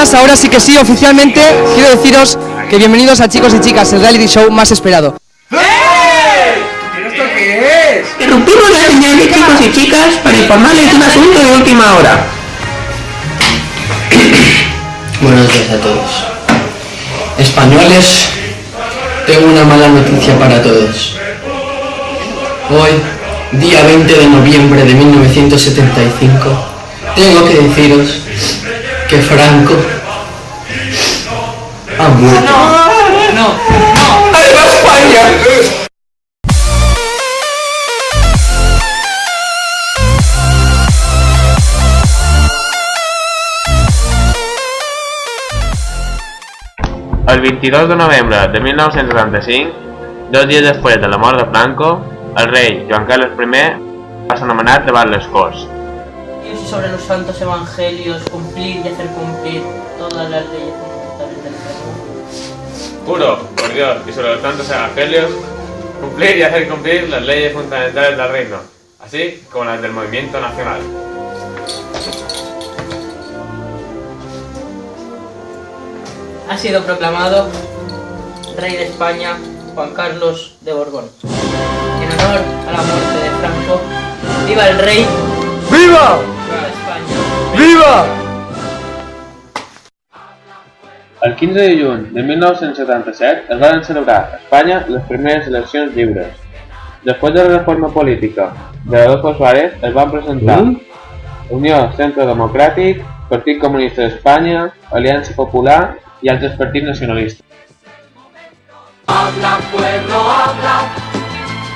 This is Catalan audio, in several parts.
buenas, ahora sí que sí, oficialmente quiero deciros que bienvenidos a Chicos y Chicas, el reality show más esperado. ¿Pero esto qué es? Interrumpimos la señal de Chicos y Chicas para informarles de un asunto de última hora. Buenos días a todos. Españoles, tengo una mala noticia para todos. Hoy, día 20 de noviembre de 1975, tengo que deciros que Franco ha muerto. ¡Arriba España! El 22 de novembre de 1975, 2 dies després de la mort de Franco, el rei Joan Carlos I va ser nomenat davant les Corts. Y sobre los santos evangelios, cumplir y hacer cumplir todas las leyes fundamentales del reino. Juro, por Dios, y sobre los santos evangelios, cumplir y hacer cumplir las leyes fundamentales del reino, así como las del movimiento nacional. Ha sido proclamado rey de España Juan Carlos de Borbón. En honor a la muerte de Franco, ¡viva el rey! ¡Viva! ¡Viva España! ¡Viva! El 15 de juny de 1977 es van celebrar a Espanya les primeres eleccions lliures. Després de la reforma política de Adolfo Suárez es van presentar Unió Centre Democràtic, Partit Comunista d'Espanya, Aliança Popular y altres partits nacionalistes. Habla pueblo, habla,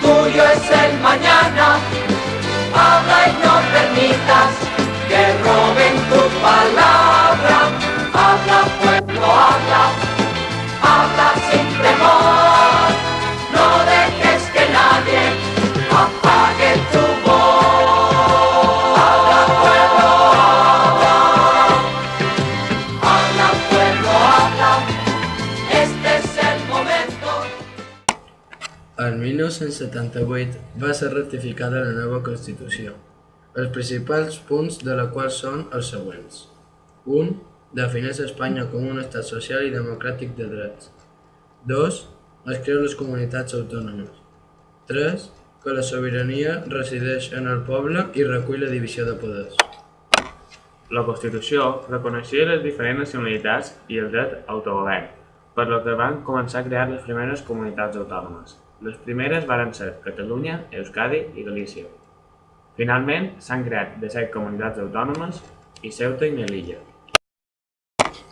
tuyo es el mañana. Habla y no permitas que roben tu palabra. Habla pueblo, habla, habla sin temor. No dejes que nadie apague tu voz. Habla pueblo, habla, habla pueblo, habla. Este es el momento. El 1978 va ser ratificada la nova Constitució, els principals punts de la qual són els següents. 1. Defineix Espanya com un estat social i democràtic de drets. 2. Es creu les comunitats autònomes. 3. Que la sobirania resideix en el poble i recull la divisió de poders. La Constitució reconeixia les diferents nacionalitats i el dret a autogovern, per lo que van començar a crear les primeres comunitats autònomes. Les primeres varen ser Catalunya, Euskadi i Galícia. Finalment, s'han creat 17 comunitats autònomes i Ceuta i Melilla.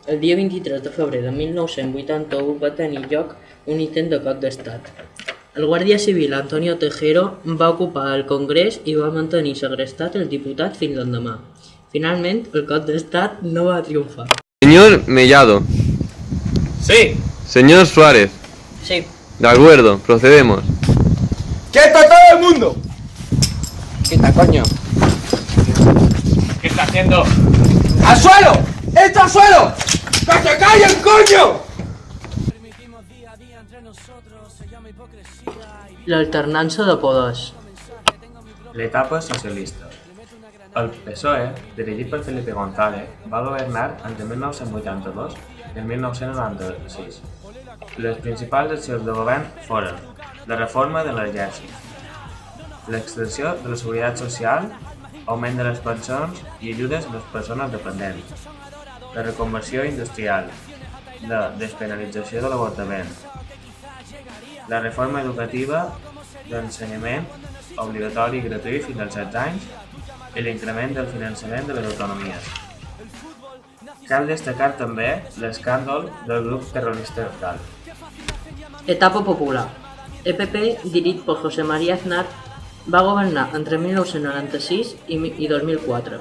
El dia 23 de febrer de 1981 va tenir lloc un intent de cop d'estat. El guàrdia civil Antonio Tejero va ocupar el Congrés i va mantenir segrestat el diputat fins l'endemà. Finalment, el cop d'estat no va triomfar. Señor Mellado. Sí! Señor Suárez. Sí. De acuerdo, procedemos. ¡Quieto todo el mundo! Quita, coño. ¿Qué está haciendo? ¡Al suelo! ¡Esto al suelo! ¡Que se callen, coño! L'alternança de poders. L'etapa socialista. El PSOE, dirigit per Felipe González, va governar entre 1982 i el 1996. Les principals accions de govern foren la reforma de l'exèrcit, l'extensió de la seguretat social, augment de les pensions i ajudes a les persones dependents, la reconversió industrial, la despenalització de l'avortament, la reforma educativa d'ensenyament obligatori i gratuït fins als 16 anys i l'increment del finançament de les autonomies. Cal destacar també l'escàndol del grup terrorista ETA. Etapa popular. EPP, dirigit per José María Aznar, va governar entre 1996 i 2004.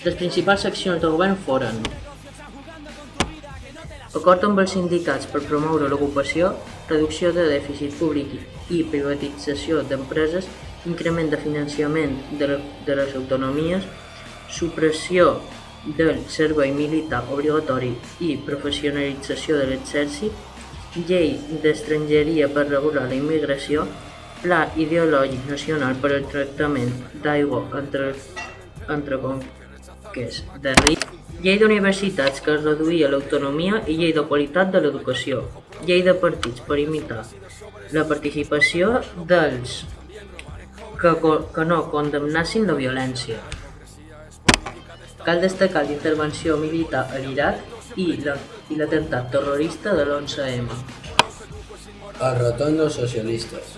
Les principals accions de govern foren acord amb els sindicats per promoure l'ocupació, reducció de dèficit públic i privatització d'empreses, increment de finançament de les autonomies, supressió del servei militar obligatori i professionalització de l'exèrcit, llei d'estrangeria per regular la immigració, pla ideològic nacional per al tractament d'aigua entre que és de RIC, llei d'universitats que reduïa l'autonomia i llei de qualitat de l'educació, llei de partits per imitar la participació dels que no condemnassin la violència. Cal destacar la intervenció militar a l'Iraq i l'atemptat terrorista de l'11M. El retorn dels socialistes.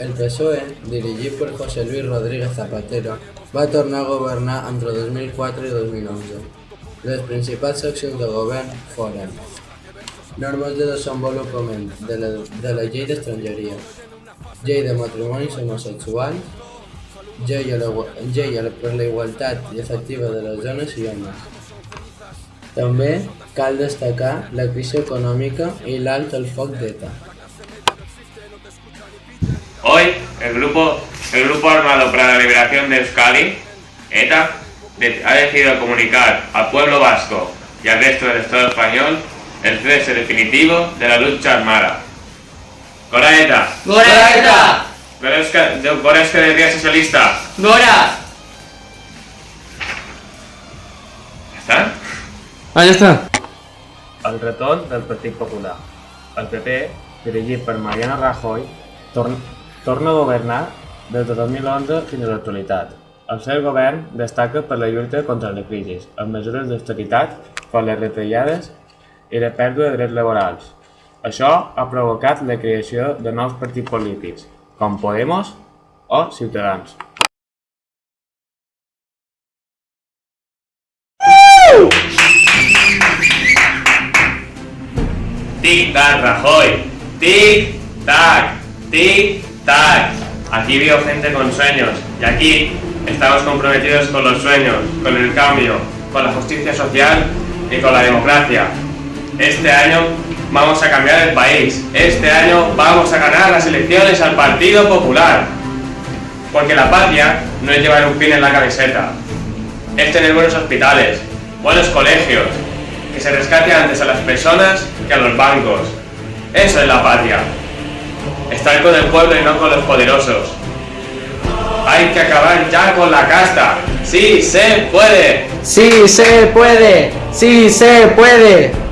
El PSOE, dirigit per José Luis Rodríguez Zapatero, va tornar a governar entre 2004 i 2011. Les principals accions de govern foren normes de desenvolupament de la llei d'estrangeria, llei de matrimonis homosexuals, llei per la igualtat efectiva de les dones i homes. També cal destacar la crisi econòmica y el alto el foc d'ETA. Hoy, el grupo armado para la liberación de Euskadi, ETA, ha decidido comunicar al pueblo vasco y al resto del Estado español el cese definitivo de la lucha armada. ¡Gora ETA! Gora ETA! Gora Euskal Herria Socialista! Gora! ¿Ya está? Ah, ja està. El retorn del Partit Popular. El PP, dirigit per Mariano Rajoy, torna a governar des de 2011 fins a l'actualitat. El seu govern destaca per la lluita contra la crisi, amb mesures d'austeritat, per les retallades i la pèrdua de drets laborals. Això ha provocat la creació de nous partits polítics, com Podemos o Ciutadans. Tic-tac, Rajoy. Tic-tac. Tic-tac. Aquí veo gente con sueños. Y aquí estamos comprometidos con los sueños, con el cambio, con la justicia social y con la democracia. Este año vamos a cambiar el país. Este año vamos a ganar las elecciones al Partido Popular. Porque la patria no es llevar un pin en la camiseta. Es tener buenos hospitales, buenos colegios, que se rescate antes a las personas que a los bancos. Eso es la patria. Estar con el pueblo y no con los poderosos. Hay que acabar ya con la casta. ¡Sí se puede! ¡Sí se puede! ¡Sí se puede!